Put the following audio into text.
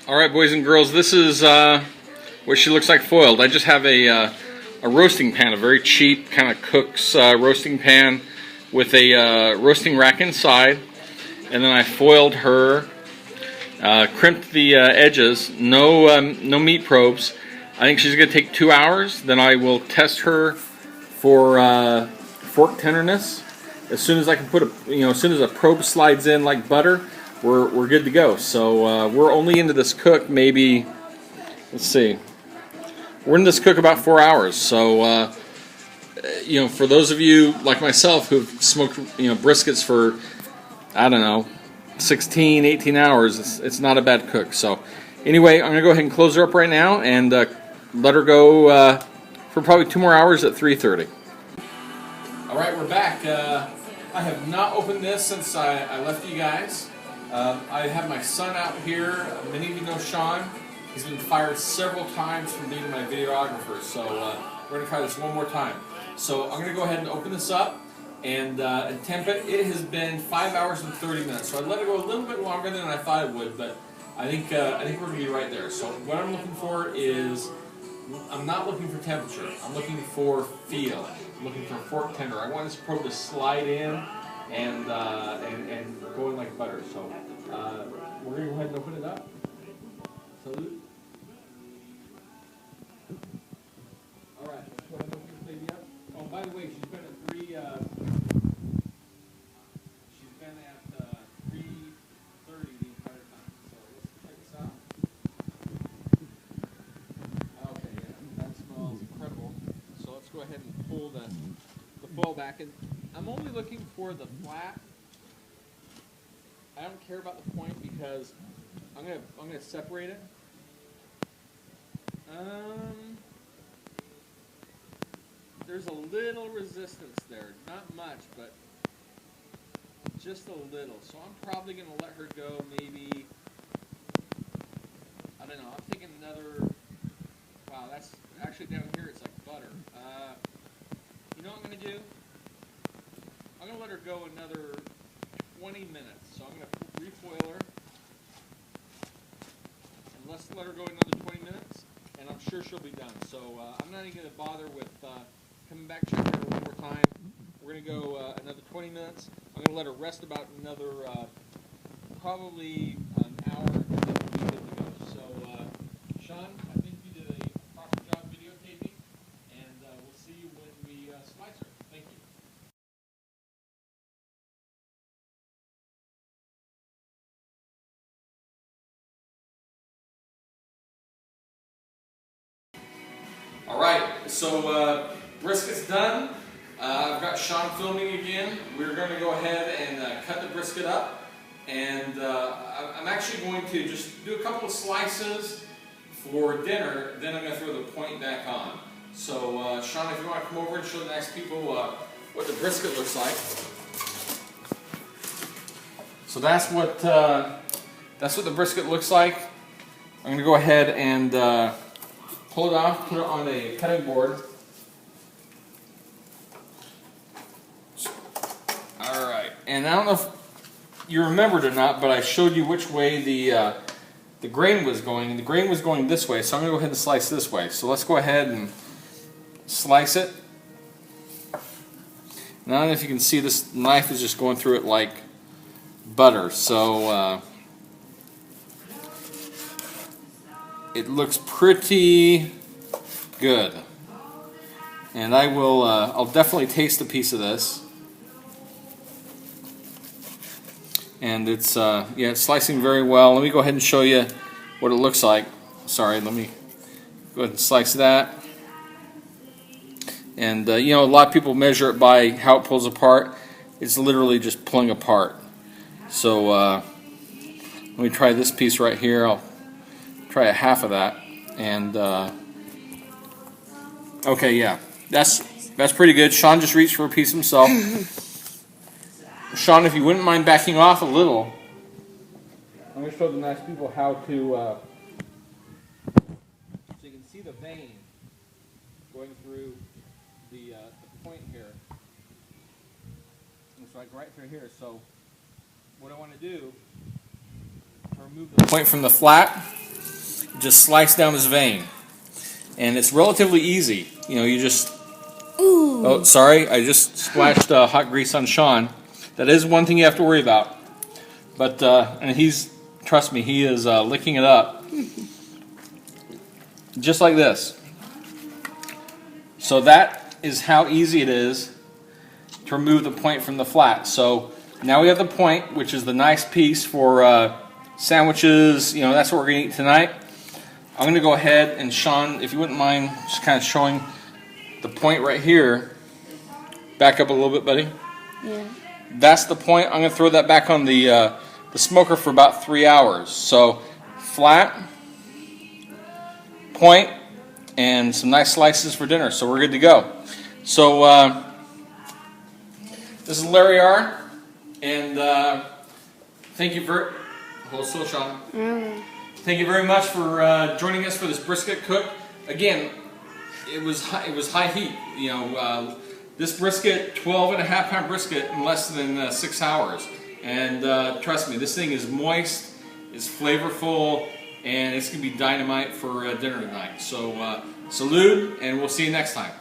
Alright, boys and girls, this is what she looks like foiled. I just have a roasting pan, a very cheap kind of cook's roasting pan with a roasting rack inside, and then I foiled her, crimped the edges, no meat probes. I think she's going to take 2 hours. Then I will test her for fork tenderness. As soon as I can put as soon as a probe slides in like butter, we're good to go. So we're only into this cook maybe, let's see, we're in this cook about 4 hours. So for those of you like myself who've smoked briskets for, I don't know, 16, 18 hours, it's not a bad cook. So anyway, I'm gonna go ahead and close her up right now and let her go for probably 2 more hours at 3:30. All right, we're back. I have not opened this since I left you guys. I have my son out here. Many of you know Sean. He's been fired several times from being my videographer, so we're going to try this one more time. So I'm going to go ahead and open this up and temp it. It has been 5 hours and 30 minutes, so I let it go a little bit longer than I thought it would, but I think we're going to be right there. So what I'm looking for is, I'm not looking for temperature. I'm looking for feel. I'm looking for fork tender. I want this probe to slide in and go in like butter. So we're going to go ahead and open it up. Salute. All right, let's go ahead and open this baby up. Oh, by the way, she's been at 3:30 the entire time. So let's check this out. Okay, yeah, that smells incredible. So let's go ahead and pull the foil back in. I'm only looking for the flat. I don't care about the point because I'm gonna separate it. There's a little resistance there, not much, but just a little. So I'm probably gonna let her go. Maybe, I don't know. I'm thinking another. Wow, that's actually down here. It's like butter. You know what I'm gonna do? I'm gonna let her go another 20 minutes. So I'm gonna refoil her. And let's let her go another 20 minutes, and I'm sure she'll be done. So I'm not even gonna bother with coming back, checking her one more time. We're gonna go another 20 minutes. I'm gonna let her rest about another probably an hour, and then we'll be good to go. So Sean, I think you did a proper job videotaping, and we'll see you when we slice her. Thank you. All right, so brisket's done. I've got Sean filming again. We're going to go ahead and cut the brisket up, and I'm actually going to just do a couple of slices for dinner, then I'm going to throw the point back on. So Sean, if you want to come over and show the next people what the brisket looks like. So that's what the brisket looks like. I'm going to go ahead and pull it off, put it on a cutting board. Alright, and I don't know if you remembered or not, but I showed you which way the grain was going, and the grain was going this way, so I'm going to go ahead and slice this way. So let's go ahead and slice it. Now, I don't know if you can see, this knife is just going through it like butter, so it looks pretty good. And I will, I'll definitely taste a piece of this. And it's, yeah, it's slicing very well. Let me go ahead and show you what it looks like. Sorry, let me go ahead and slice that. And, a lot of people measure it by how it pulls apart. It's literally just pulling apart. So, let me try this piece right here. I'll try a half of that. And, okay, yeah, that's pretty good. Sean just reached for a piece himself. Sean, if you wouldn't mind backing off a little, I'm going to show the nice people how to, so you can see the vein going through the point here. It's like right through here. So what I want to do, to remove the point from the flat, just slice down this vein. And it's relatively easy. You know, you just... Ooh. Oh, sorry, I just splashed hot grease on Sean. That is one thing you have to worry about. But, and he's, trust me, he is licking it up. Just like this. So that is how easy it is to remove the point from the flat. So now we have the point, which is the nice piece for sandwiches. You know, that's what we're going to eat tonight. I'm going to go ahead and, Sean, if you wouldn't mind just kind of showing the point right here. Back up a little bit, buddy. Yeah. That's the point. I'm going to throw that back on the smoker for about 3 hours. So flat, point, and some nice slices for dinner. So we're good to go. So this is Larry R. And thank you for... Hold still, Sean. Thank you very much for joining us for this brisket cook. Again, it was high heat. You know, this brisket, 12.5-pound brisket, in less than 6 hours. And trust me, this thing is moist, it's flavorful, and it's gonna be dynamite for dinner tonight. So salute, and we'll see you next time.